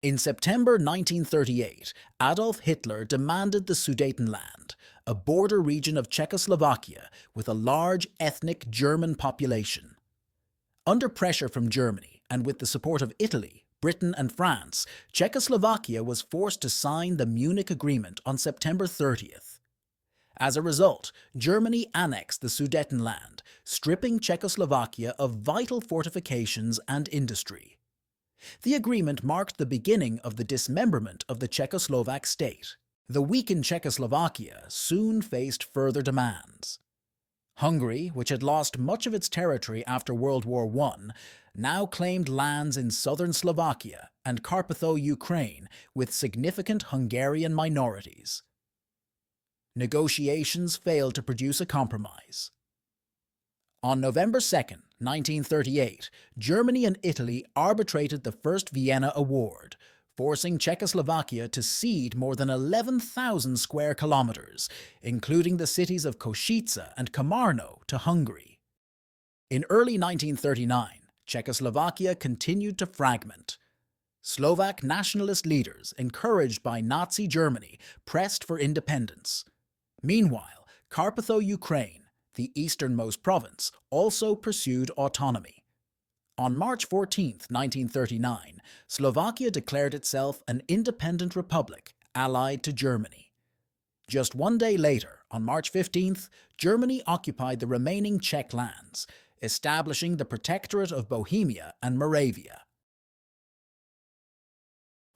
In September 1938, Adolf Hitler demanded the Sudetenland, a border region of Czechoslovakia with a large ethnic German population. Under pressure from Germany and with the support of Italy, Britain and France, Czechoslovakia was forced to sign the Munich Agreement on September 30th. As a result, Germany annexed the Sudetenland, stripping Czechoslovakia of vital fortifications and industry. The agreement marked the beginning of the dismemberment of the Czechoslovak state. The weakened Czechoslovakia soon faced further demands. Hungary, which had lost much of its territory after World War I, now claimed lands in southern Slovakia and Carpatho-Ukraine with significant Hungarian minorities. Negotiations failed to produce a compromise. On November 2, 1938, Germany and Italy arbitrated the First Vienna Award, forcing Czechoslovakia to cede more than 11,000 square kilometers, including the cities of Košice and Komárno, to Hungary. In early 1939, Czechoslovakia continued to fragment. Slovak nationalist leaders, encouraged by Nazi Germany, pressed for independence. Meanwhile, Carpatho-Ukraine, the easternmost province, also pursued autonomy. On March 14, 1939, Slovakia declared itself an independent republic allied to Germany. Just one day later, on March 15th, Germany occupied the remaining Czech lands, establishing the Protectorate of Bohemia and Moravia.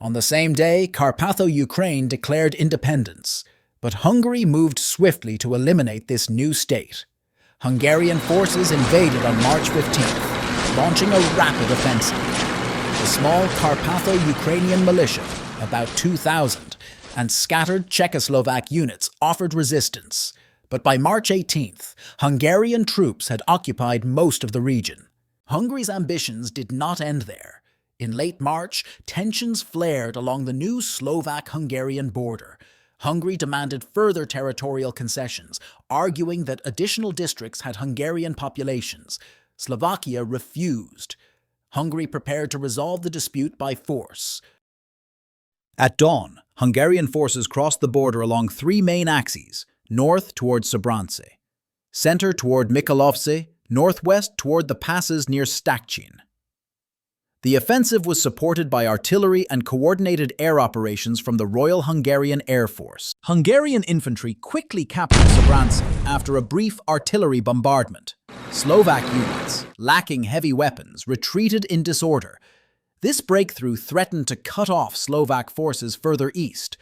On the same day, Carpatho-Ukraine declared independence, but Hungary moved swiftly to eliminate this new state. Hungarian forces invaded on March 15th, launching a rapid offensive. The small Carpatho-Ukrainian militia, about 2,000, and scattered Czechoslovak units offered resistance, but by March 18th, Hungarian troops had occupied most of the region. Hungary's ambitions did not end there. In late March, tensions flared along the new Slovak-Hungarian border. Hungary demanded further territorial concessions, arguing that additional districts had Hungarian populations. Slovakia refused. Hungary prepared to resolve the dispute by force. At dawn, Hungarian forces crossed the border along three main axes: north toward Sobrance, center toward Michalovce, northwest toward the passes near Stakchin. The offensive was supported by artillery and coordinated air operations from the Royal Hungarian Air Force. Hungarian infantry quickly captured Sobrance after a brief artillery bombardment. Slovak units, lacking heavy weapons, retreated in disorder. This breakthrough threatened to cut off Slovak forces further east.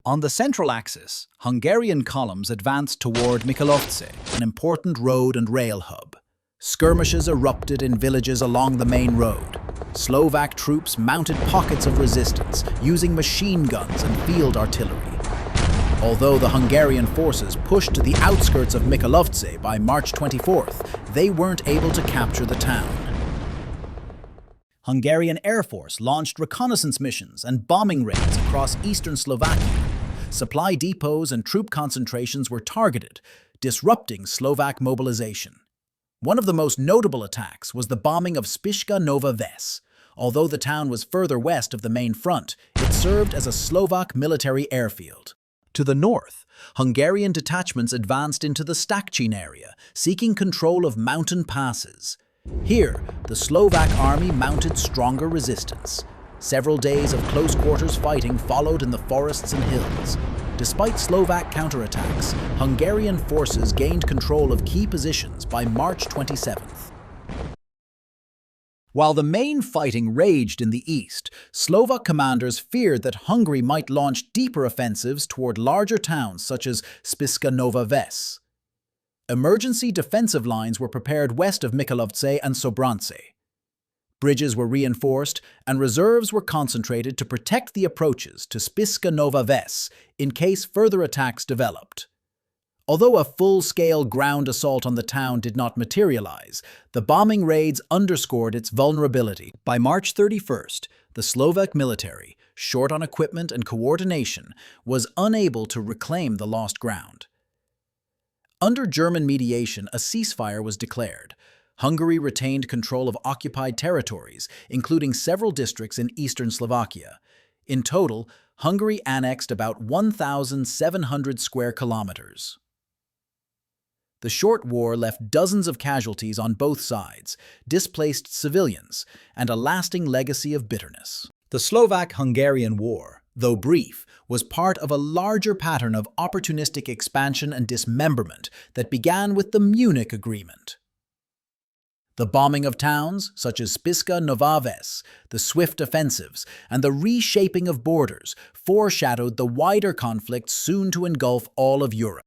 On the central axis, Hungarian columns advanced toward Michalovce, an important road and rail hub. Skirmishes erupted in villages along the main road. Slovak troops mounted pockets of resistance, using machine guns and field artillery. Although the Hungarian forces pushed to the outskirts of Michalovce by March 24th, they weren't able to capture the town. Hungarian Air Force launched reconnaissance missions and bombing raids across eastern Slovakia. Supply depots and troop concentrations were targeted, disrupting Slovak mobilization. One of the most notable attacks was the bombing of Spišská Nová Ves. Although the town was further west of the main front, it served as a Slovak military airfield. To the north, Hungarian detachments advanced into the Stakchin area, seeking control of mountain passes. Here, the Slovak army mounted stronger resistance. Several days of close-quarters fighting followed in the forests and hills. Despite Slovak counterattacks, Hungarian forces gained control of key positions by March 27th. While the main fighting raged in the east, Slovak commanders feared that Hungary might launch deeper offensives toward larger towns such as Spišská Nová Ves. Emergency defensive lines were prepared west of Michalovce and Sobrance. Bridges were reinforced, and reserves were concentrated to protect the approaches to Spišská Nová Ves in case further attacks developed. Although a full-scale ground assault on the town did not materialize, the bombing raids underscored its vulnerability. By March 31st, the Slovak military, short on equipment and coordination, was unable to reclaim the lost ground. Under German mediation, a ceasefire was declared. Hungary retained control of occupied territories, including several districts in eastern Slovakia. In total, Hungary annexed about 1,700 square kilometers. The short war left dozens of casualties on both sides, displaced civilians, and a lasting legacy of bitterness. The Slovak-Hungarian War, though brief, was part of a larger pattern of opportunistic expansion and dismemberment that began with the Munich Agreement. The bombing of towns, such as Spišská Nová Ves, the swift offensives, and the reshaping of borders foreshadowed the wider conflict soon to engulf all of Europe.